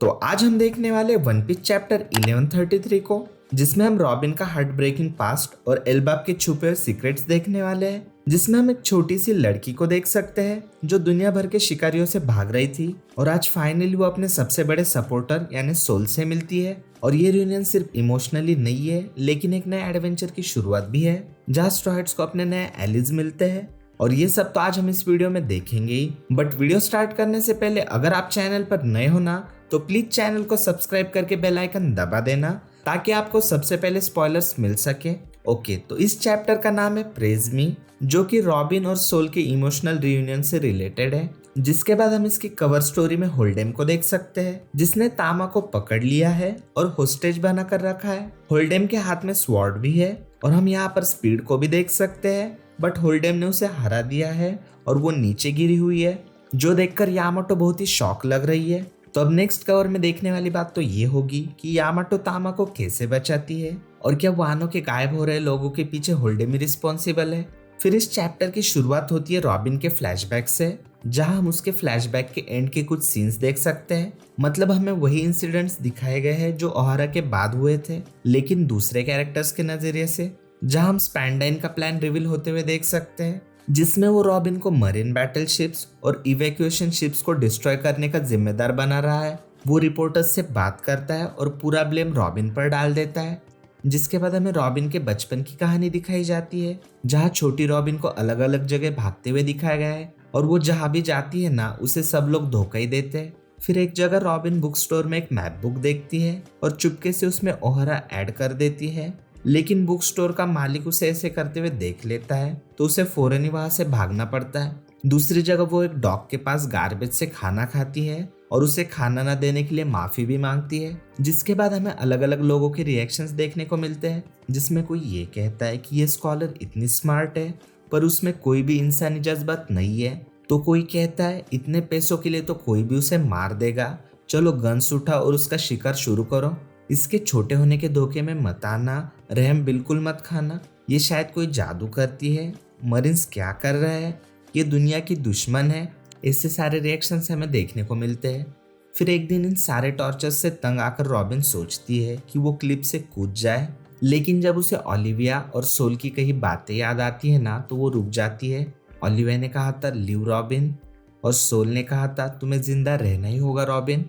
तो आज हम देखने वाले वन पीस चैप्टर 1133 को, जिसमें हम रॉबिन का हार्ट ब्रेकिंग पास्ट और एल्बाब के छुपे हुए सीक्रेट्स देखने वाले हैं। जिसमें हम एक छोटी सी लड़की को देख सकते हैं जो दुनिया भर के शिकारियों से भाग रही थी और आज फाइनली वो अपने सबसे बड़े सपोर्टर यानी सोल से मिलती है। और ये रियूनियन सिर्फ इमोशनली नहीं है लेकिन एक नए एडवेंचर की शुरुआत भी है जहाँ स्ट्रॉयड्स को अपने नए एलिज मिलते हैं। और ये सब तो आज हम इस वीडियो में देखेंगे ही। बट वीडियो स्टार्ट करने से पहले अगर आप चैनल पर नए हो ना तो प्लीज चैनल को सब्सक्राइब करके बेल आइकन दबा देना ताकि आपको सबसे पहले स्पॉयलर्स मिल सके। ओके, तो इस चैप्टर का नाम है प्रेज मी, जो कि रॉबिन और सोल के इमोशनल रियूनियन से रिलेटेड है। जिसके बाद हम इसकी कवर स्टोरी में होल्डेम को देख सकते हैं जिसने तामा को पकड़ लिया है और होस्टेज बना कर रखा है। होल्डेम के हाथ में स्वॉर्ड भी है और हम यहाँ पर स्पीड को भी देख सकते हैं, बट होल्डेम ने उसे हरा दिया है और वो नीचे गिरी हुई है, जो देखकर यामाटो बहुत ही शॉक लग रही है। तो अब नेक्स्ट कवर में देखने वाली बात तो ये होगी कि यामाटो तामा को कैसे बचाती है और क्या वानो के गायब हो रहे लोगों के पीछे होल्डेम ही रिस्पॉन्सिबल है। फिर इस चैप्टर की शुरुआत होती है रॉबिन के फ्लैशबैक से, जहां हम उसके फ्लैशबैक के एंड के कुछ सीन्स देख सकते हैं। मतलब हमें वही इंसिडेंट्स दिखाए गए हैं जो ओहारा के बाद हुए थे, लेकिन दूसरे कैरेक्टर्स के नजरिए से, जहां हम स्पैंडाइन का प्लान रिवील होते हुए देख सकते हैं, जिसमें वो रॉबिन को मरीन बैटल शिप्स और इवैक्यूएशन शिप्स को डिस्ट्रॉय करने का जिम्मेदार बना रहा है। वो रिपोर्टर्स से बात करता है और पूरा ब्लेम रॉबिन पर डाल देता है। जिसके बाद हमें रॉबिन के बचपन की कहानी दिखाई जाती है, जहाँ छोटी रॉबिन को अलग अलग जगह भागते हुए दिखाया गया है और वो जहाँ भी जाती है ना उसे सब लोग धोखा ही देते हैं। फिर एक जगह रॉबिन बुक स्टोर में एक मैप बुक देखती है और चुपके से उसमें ओहरा ऐड कर देती है, लेकिन बुक स्टोर का मालिक उसे ऐसे करते हुए देख लेता है तो उसे फौरन ही वहां से भागना पड़ता है। दूसरी जगह वो एक डॉग के पास गार्बेज से खाना खाती है और उसे खाना न देने के लिए माफी भी मांगती है। जिसके बाद हमें अलग अलग लोगों के रिएक्शंस देखने को मिलते हैं, जिसमें कोई ये कहता है कि ये स्कॉलर इतनी स्मार्ट है पर उसमें कोई भी इंसानी जज्बात नहीं है, तो कोई कहता है इतने पैसों के लिए तो कोई भी उसे मार देगा, चलो गन्स उठा और उसका शिकार शुरू करो। इसके छोटे होने के धोखे में मत आना, रहम बिल्कुल मत खाना, ये शायद कोई जादू करती है, मरीन्स क्या कर रहा है, ये दुनिया की दुश्मन है। ऐसे सारे रिएक्शंस हमें देखने को मिलते हैं। फिर एक दिन इन सारे टॉर्चर्स से तंग आकर रॉबिन सोचती है कि वो क्लिप से कूद जाए, लेकिन जब उसे ओलिविया और सोल की कई बातें याद आती है ना तो वो रुक जाती है। ओलिविया ने कहा था लिव रॉबिन और सोल ने कहा था तुम्हें जिंदा रहना ही होगा रॉबिन।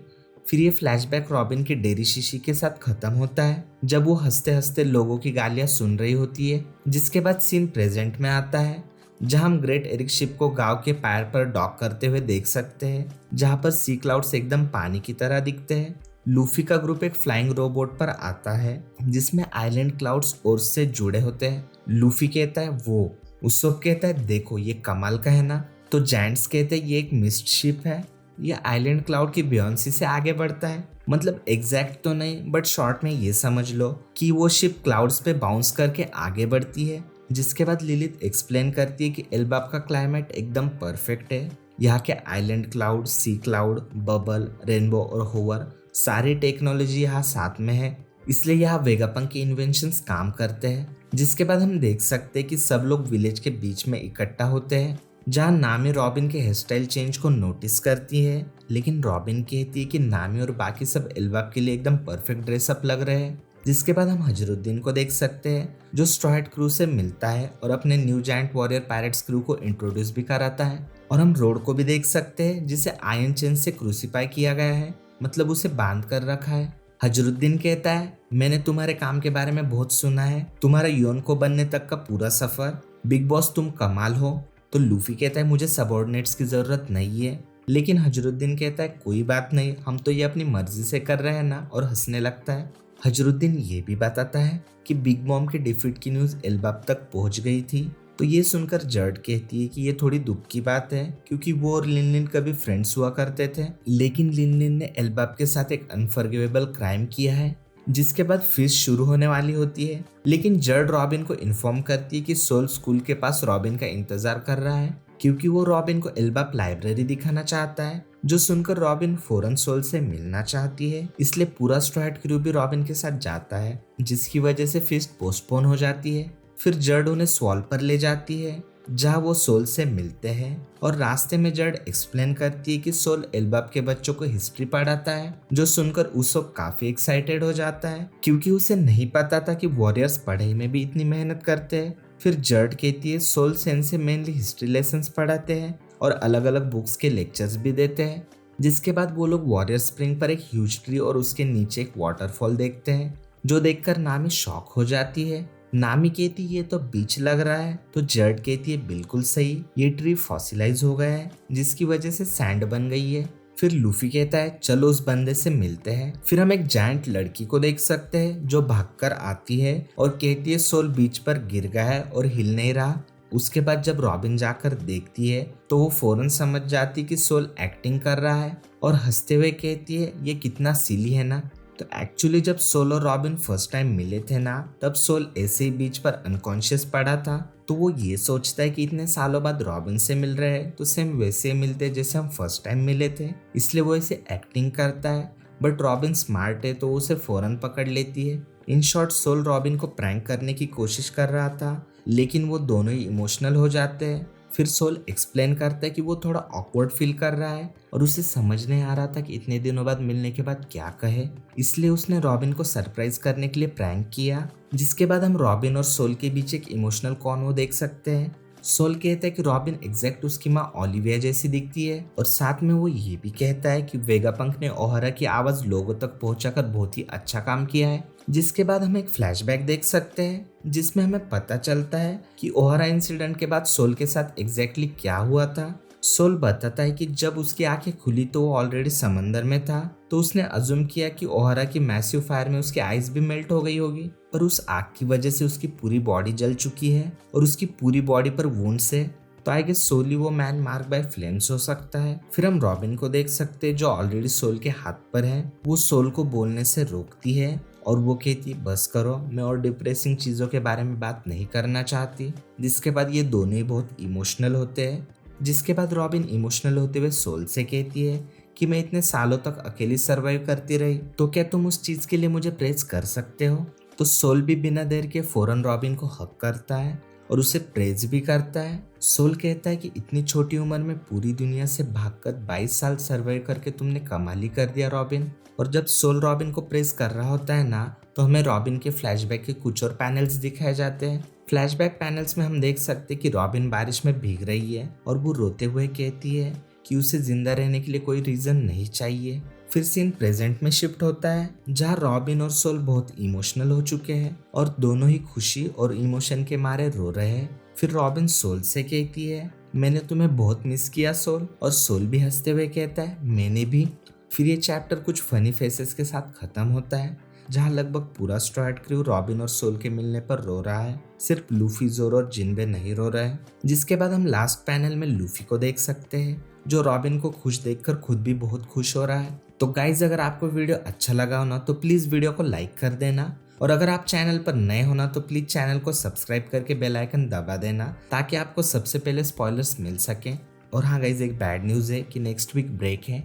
फिर ये फ्लैशबैक रॉबिन की डेरी शीशी के साथ खत्म होता है जब वो हंसते हंसते लोगों की गालियां सुन रही होती है। जिसके बाद सीन प्रेजेंट में आता है जहां हम ग्रेट एरिक शिप को गांव के पार पर डॉक करते हुए देख सकते हैं, जहां पर सी क्लाउड्स एकदम पानी की तरह दिखते हैं। लूफी का ग्रुप एक फ्लाइंग रोबोट पर आता है जिसमें आइलैंड क्लाउड्स और से जुड़े होते हैं। लूफी कहता है वो, उसोप कहता है देखो ये कमाल का है ना, तो जायंट्स कहते हैं ये एक मिस्ट शिप है। ये आइलैंड क्लाउड की बियॉन्सी से आगे बढ़ता है, मतलब एग्जैक्ट तो नहीं बट शॉर्ट में ये समझ लो कि वो शिप क्लाउड्स पे बाउंस करके आगे बढ़ती है। जिसके बाद लिलिथ एक्सप्लेन करती है कि एल्बाब का क्लाइमेट एकदम परफेक्ट है, यहाँ के आइलैंड क्लाउड, सी क्लाउड, बबल, रेनबो और होवर सारी टेक्नोलॉजी यहाँ साथ में है, इसलिए यहाँ वेगापंक के इन्वेंशंस काम करते हैं। जिसके बाद हम देख सकते हैं कि सब लोग विलेज के बीच में इकट्ठा होते हैं, जहाँ नामी रॉबिन के हेयर स्टाइल चेंज को नोटिस करती है, लेकिन रॉबिन कहती है कि नामी और बाकी सब एल्बाब के लिए एकदम परफेक्ट ड्रेसअप लग रहे हैं। जिसके बाद हम हजरुद्दीन को देख सकते हैं जो स्ट्रॉयड क्रू से मिलता है और अपने new giant warrior pirates crew को इंट्रोड्यूस भी कराता है। और हम रोड को भी देख सकते हैं जिसे आयरन चेन से क्रूसीफाई किया गया है, मतलब उसे बांध कर रखा है। हजरुद्दीन कहता है मैंने तुम्हारे काम के बारे में बहुत सुना है, तुम्हारा योन को बनने तक का पूरा सफर, बिग बॉस तुम कमाल हो। तो लूफी कहता है मुझे सबऑर्डिनेट्स की जरूरत नहीं है, लेकिन हजरुद्दीन कहता है कोई बात नहीं, हम तो ये अपनी मर्जी से कर रहे हैं ना, और हंसने लगता है। हजरुद्दीन ये भी बताता है कि बिग मॉम के डिफीट की न्यूज एल्बाब तक पहुंच गई थी। तो ये सुनकर जर्ड कहती है कि ये थोड़ी दुख की बात है क्योंकि वो और लिन कभी फ्रेंड्स हुआ करते थे, लेकिन लिन ने एल्बाब के साथ एक अनफॉरगिवेबल क्राइम किया है। जिसके बाद फिश शुरू होने वाली होती है, लेकिन जर्ड रॉबिन को इन्फॉर्म करती है कि सोल स्कूल के पास रॉबिन का इंतजार कर रहा है क्योंकि वो रॉबिन को एल्बाब लाइब्रेरी दिखाना चाहता है। जो सुनकर रॉबिन फौरन सोल से मिलना चाहती है, इसलिए पूरा स्ट्रॉयड क्रू भी रॉबिन के साथ जाता है, जिसकी वजह से फिस्ट पोस्टपोन हो जाती है। फिर जर्ड उन्हें स्वॉल पर ले जाती है जहाँ वो सोल से मिलते हैं और रास्ते में जड एक्सप्लेन करती है कि सोल एल्बाब के बच्चों को हिस्ट्री पढ़ाता है, जो सुनकर उसोप काफी एक्साइटेड हो जाता है क्योंकि उसे नहीं पता था कि वॉरियर्स पढ़ाई में भी इतनी मेहनत करते हैं। फिर जड कहती है सोल सेंसे मेनली हिस्ट्री लेसन्स पढ़ाते हैं और अलग अलग बुक्स के लेक्चर्स भी देते हैं। जिसके बाद वो लोग वॉरियर स्प्रिंग पर एक ह्यूज ट्री और उसके नीचे एक वाटरफॉल देखते हैं, जो देखकर नामी शॉक हो जाती है। नामी कहती ये तो बीच लग रहा है, तो जर्ड कहती है बिल्कुल सही, ये ट्री फॉसिलाइज हो गया है जिसकी वजह से सैंड बन गई है। फिर लूफी कहता है चलो उस बंदे से मिलते हैं। फिर हम एक जायंट लड़की को देख सकते हैं जो भागकर आती है और कहती है सोल बीच पर गिर गया है और हिल नहीं रहा। उसके बाद जब रॉबिन जाकर देखती है तो वो फौरन समझ जाती कि सोल एक्टिंग कर रहा है और हंसते हुए कहती है ये कितना सिली है ना। तो एक्चुअली जब सोल और रॉबिन फर्स्ट टाइम मिले थे ना, तब सोल ऐसे ही बीच पर अनकॉन्शियस पड़ा था। तो वो ये सोचता है कि इतने सालों बाद रॉबिन से मिल रहे हैं तो सेम वैसे मिलते जैसे हम फर्स्ट टाइम मिले थे, इसलिए वो ऐसे एक्टिंग करता है। बट रॉबिन स्मार्ट है तो वो उसे फौरन पकड़ लेती है। इन शॉर्ट सोल रॉबिन को प्रैंक करने की कोशिश कर रहा था, लेकिन वो दोनों ही इमोशनल हो जाते हैं। फिर सोल एक्सप्लेन करता है कि वो थोड़ा ऑकवर्ड फील कर रहा है और उसे समझ नहीं आ रहा था कि इतने दिनों बाद मिलने के बाद क्या कहे, इसलिए उसने रॉबिन को सरप्राइज करने के लिए प्रैंक किया। जिसके बाद हम रॉबिन और सोल के बीच एक इमोशनल कॉन्वो देख सकते हैं। सोल कहता है कि रॉबिन एग्जैक्ट उसकी माँ ओलिविया जैसी दिखती है और साथ में वो ये भी कहता है कि वेगापंक ने ओहरा की आवाज लोगों तक पहुंचाकर बहुत ही अच्छा काम किया है। जिसके बाद हम एक फ्लैशबैक देख सकते हैं जिसमें हमें पता चलता है कि ओहरा इंसिडेंट के बाद सोल के साथ एग्जैक्टली क्या हुआ था। सोल बताता है कि जब उसकी आंखें खुली तो वो ऑलरेडी समंदर में था, तो उसने अज्यूम किया कि ओहरा की मैसिव फायर में उसकी आइस भी मेल्ट हो गई होगी और उस आग की वजह से उसकी पूरी बॉडी जल चुकी है और उसकी पूरी बॉडी पर वुंड्स है। तो आई गेस सोली वो मैन मार्क बाय फ्लेम्स हो सकता है। फिर हम रॉबिन को देख सकते हैं जो ऑलरेडी सोल के हाथ पर है। वो सोल को बोलने से रोकती है और वो कहती बस करो, मैं और डिप्रेसिंग चीजों के बारे में बात नहीं करना चाहती। जिसके बाद ये दोनों ही बहुत इमोशनल होते हैं। जिसके बाद रॉबिन इमोशनल होते हुए सोल से कहती है कि मैं इतने सालों तक अकेली सरवाइव करती रही, तो क्या तुम उस चीज के लिए मुझे प्रेज कर सकते हो। तो सोल भी बिना देर के फौरन रॉबिन को हक करता है और उसे प्रेज भी करता है। सोल कहता है कि इतनी छोटी उम्र में पूरी दुनिया से भागकर 22 साल सर्वाइव करके तुमने कमाल ही कर दिया रॉबिन। और जब सोल रॉबिन को प्रेज कर रहा होता है ना, तो हमें रॉबिन के फ्लैशबैक के कुछ और पैनल्स दिखाए जाते हैं। फ्लैशबैक पैनल्स में हम देख सकते हैं कि रॉबिन बारिश में भीग रही है और वो रोते हुए कहती है कि उसे जिंदा रहने के लिए कोई रीजन नहीं चाहिए। फिर सीन प्रेजेंट में शिफ्ट होता है जहाँ रॉबिन और सोल बहुत इमोशनल हो चुके हैं और दोनों ही खुशी और इमोशन के मारे रो रहे हैं। फिर रॉबिन सोल से कहती है मैंने तुम्हें बहुत मिस किया सोल, और सोल भी हंसते हुए कहता है मैंने भी। फिर ये चैप्टर कुछ फनी फेसेस के साथ खत्म होता है जहाँ लगभग पूरा स्ट्रॉ हैट क्रू रॉबिन और सोल के मिलने पर रो रहा है, सिर्फ लूफी, जोरो और जिनबे नहीं रो रहे हैं। जिसके बाद हम लास्ट पैनल में लूफी को देख सकते हैं जो रॉबिन को खुश देखकर खुद भी बहुत खुश हो रहा है। तो गाइज अगर आपको वीडियो अच्छा लगा हो ना तो प्लीज वीडियो को लाइक कर देना, और अगर आप चैनल पर नए हो ना तो प्लीज चैनल को सब्सक्राइब करके बेल आइकन दबा देना ताकि आपको सबसे पहले स्पॉयलर्स मिल सकें। और हाँ गाइज एक बैड न्यूज़ है कि नेक्स्ट वीक ब्रेक है,